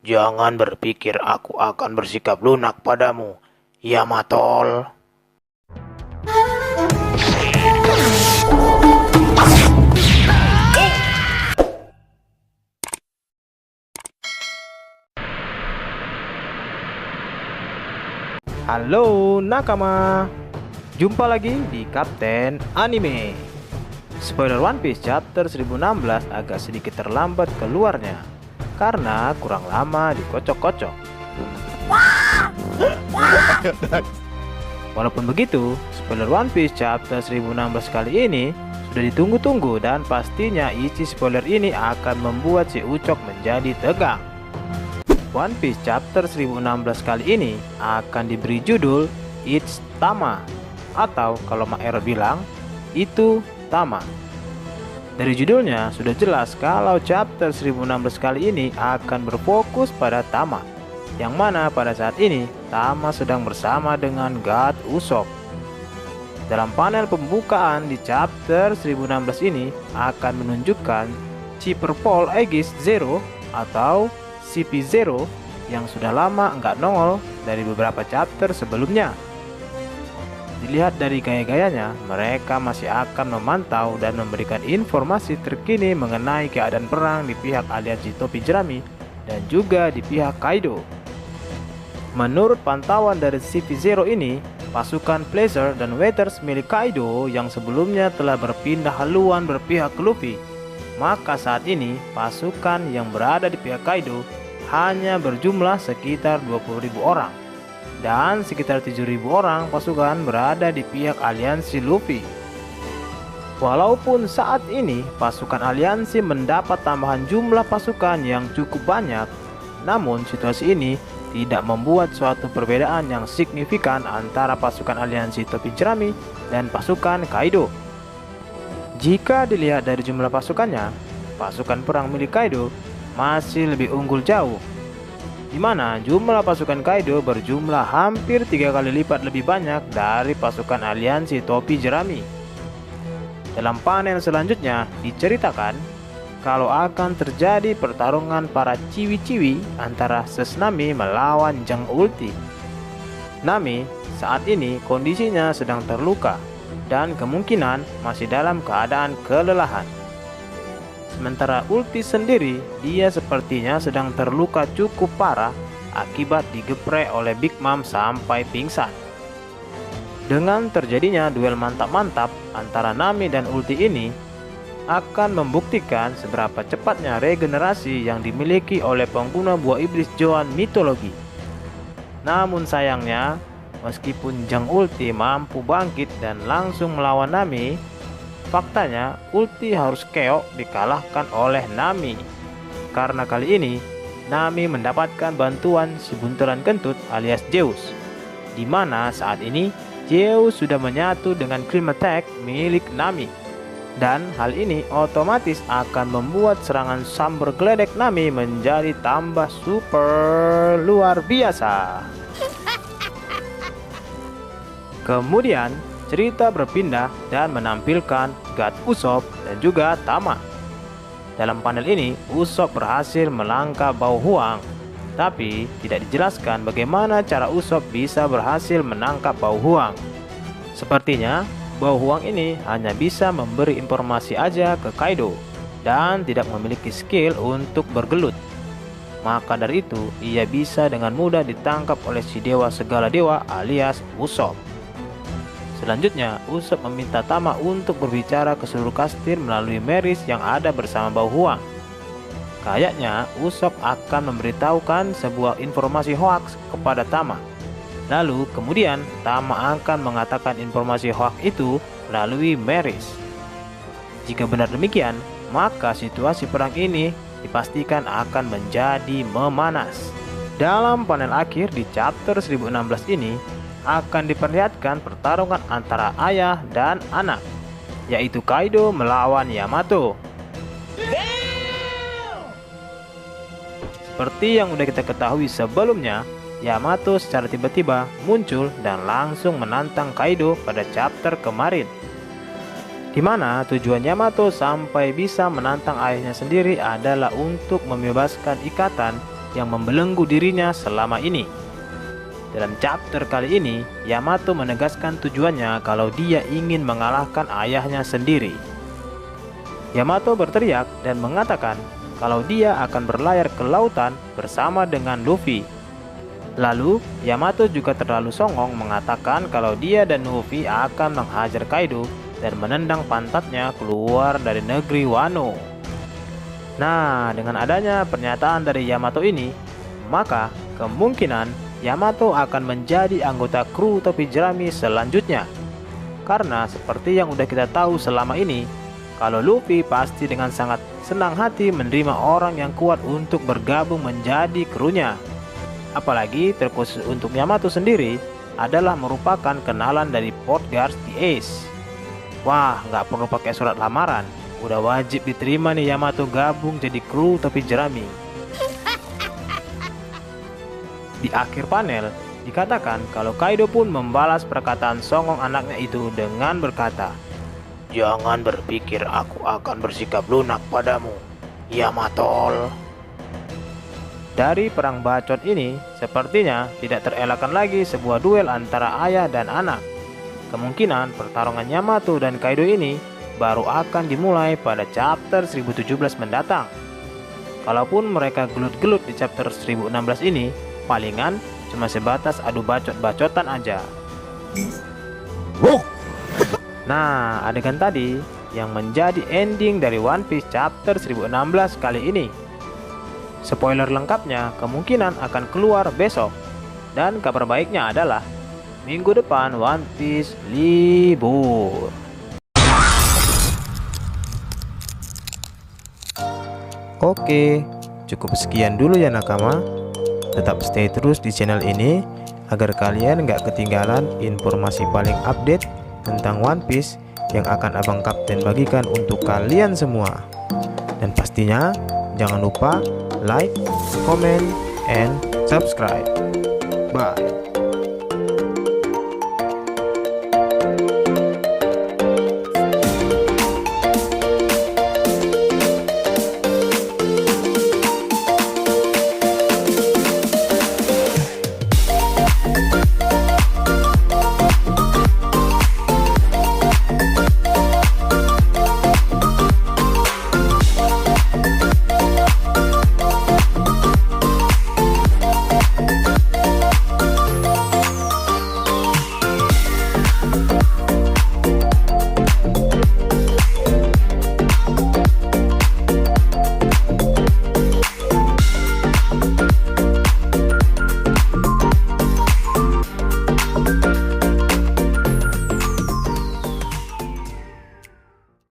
Jangan berpikir aku akan bersikap lunak padamu, Yamatol. Halo nakama, jumpa lagi di Kapten Anime. Spoiler One Piece chapter 1016 agak sedikit terlambat keluarnya karena kurang lama dikocok-kocok. Walaupun begitu, spoiler One Piece chapter 1016 kali ini sudah ditunggu-tunggu dan pastinya isi spoiler ini akan membuat si Ucok menjadi tegang. One Piece chapter 1016 kali ini akan diberi judul It's Tama, atau kalau Mak Ero bilang, itu Tama. Dari judulnya sudah jelas kalau chapter 1016 kali ini akan berfokus pada Tama, yang mana pada saat ini Tama sedang bersama dengan God Usopp. Dalam panel pembukaan di chapter 1016 ini akan menunjukkan Chipper Paul Aegis Zero atau CP0 yang sudah lama nggak nongol dari beberapa chapter sebelumnya. Dilihat dari gaya-gayanya, mereka masih akan memantau dan memberikan informasi terkini mengenai keadaan perang di pihak aliansi Topi Jerami dan juga di pihak Kaido. Menurut pantauan dari CP0 ini, pasukan Pleasure dan Waiters milik Kaido yang sebelumnya telah berpindah haluan berpihak ke Luffy, maka saat ini pasukan yang berada di pihak Kaido hanya berjumlah sekitar 20.000 orang dan sekitar 7.000 orang pasukan berada di pihak aliansi Luffy. Walaupun saat ini pasukan aliansi mendapat tambahan jumlah pasukan yang cukup banyak, namun situasi ini tidak membuat suatu perbedaan yang signifikan antara pasukan aliansi Topi Jerami dan pasukan Kaido. Jika dilihat dari jumlah pasukannya, pasukan perang milik Kaido masih lebih unggul jauh, di mana jumlah pasukan Kaido berjumlah hampir 3 kali lipat lebih banyak dari pasukan aliansi Topi Jerami. Dalam panel selanjutnya diceritakan kalau akan terjadi pertarungan para ciwi-ciwi antara Ses Nami melawan Jang Ulti. Nami saat ini kondisinya sedang terluka dan kemungkinan masih dalam keadaan kelelahan. Sementara Ulti sendiri, dia sepertinya sedang terluka cukup parah akibat digeprek oleh Big Mom sampai pingsan. Dengan terjadinya duel mantap-mantap antara Nami dan Ulti ini akan membuktikan seberapa cepatnya regenerasi yang dimiliki oleh pengguna buah iblis Joan mitologi. Namun sayangnya, meskipun Jang Ulti mampu bangkit dan langsung melawan Nami, faktanya Ulti harus keok dikalahkan oleh Nami. Karena kali ini Nami mendapatkan bantuan si buntelan kentut alias Zeus, di mana saat ini Zeus sudah menyatu dengan Cream Attack milik Nami. Dan hal ini otomatis akan membuat serangan sambar geledek Nami menjadi tambah super luar biasa. Kemudian cerita berpindah dan menampilkan God Usopp dan juga Tama. Dalam panel ini, Usopp berhasil melangkah Bau Huang, tapi tidak dijelaskan bagaimana cara Usopp bisa berhasil menangkap Bau Huang. Sepertinya Bau Huang ini hanya bisa memberi informasi aja ke Kaido dan tidak memiliki skill untuk bergelut. Maka dari itu, ia bisa dengan mudah ditangkap oleh si dewa segala dewa alias Usopp. Selanjutnya, Usopp meminta Tama untuk berbicara ke seluruh kastil melalui Meris yang ada bersama Bau Huang. Kayaknya Usopp akan memberitahukan sebuah informasi hoax kepada Tama. Lalu kemudian Tama akan mengatakan informasi hoax itu melalui Meris. Jika benar demikian, maka situasi perang ini dipastikan akan menjadi memanas. Dalam panel akhir di chapter 1016 ini akan diperlihatkan pertarungan antara ayah dan anak, yaitu Kaido melawan Yamato. Seperti yang udah kita ketahui sebelumnya, Yamato secara tiba-tiba muncul dan langsung menantang Kaido pada chapter kemarin, di mana tujuan Yamato sampai bisa menantang ayahnya sendiri adalah untuk membebaskan ikatan yang membelenggu dirinya selama ini. Dalam chapter kali ini, Yamato menegaskan tujuannya kalau dia ingin mengalahkan ayahnya sendiri. Yamato berteriak dan mengatakan kalau dia akan berlayar ke lautan bersama dengan Luffy. Lalu, Yamato juga terlalu songong mengatakan kalau dia dan Luffy akan menghajar Kaido dan menendang pantatnya keluar dari negeri Wano. Nah, dengan adanya pernyataan dari Yamato ini, maka kemungkinan Yamato akan menjadi anggota kru topi jerami selanjutnya. Karena seperti yang udah kita tahu selama ini, kalau Luffy pasti dengan sangat senang hati menerima orang yang kuat untuk bergabung menjadi krunya. Apalagi terkhusus untuk Yamato sendiri adalah merupakan kenalan dari Port Guards di Ace. Wah, nggak perlu pakai surat lamaran, udah wajib diterima nih Yamato gabung jadi kru topi jerami. Di akhir panel, dikatakan kalau Kaido pun membalas perkataan songong anaknya itu dengan berkata, Jangan berpikir aku akan bersikap lunak padamu, Yamato. Dari perang bacot ini, sepertinya tidak terelakkan lagi sebuah duel antara ayah dan anak. Kemungkinan pertarungan Yamato dan Kaido ini baru akan dimulai pada chapter 1017 mendatang. Kalaupun mereka gelut-gelut di chapter 1016 ini, palingan cuma sebatas adu bacot-bacotan aja. Nah, adegan tadi yang menjadi ending dari One Piece chapter 1016 kali ini. Spoiler lengkapnya kemungkinan akan keluar besok. Dan kabar baiknya adalah minggu depan One Piece libur. Oke, cukup sekian dulu ya nakama. Tetap stay terus di channel ini agar kalian nggak ketinggalan informasi paling update tentang One Piece yang akan Abang Kapten bagikan untuk kalian semua. Dan pastinya jangan lupa like, comment, and subscribe. Bye.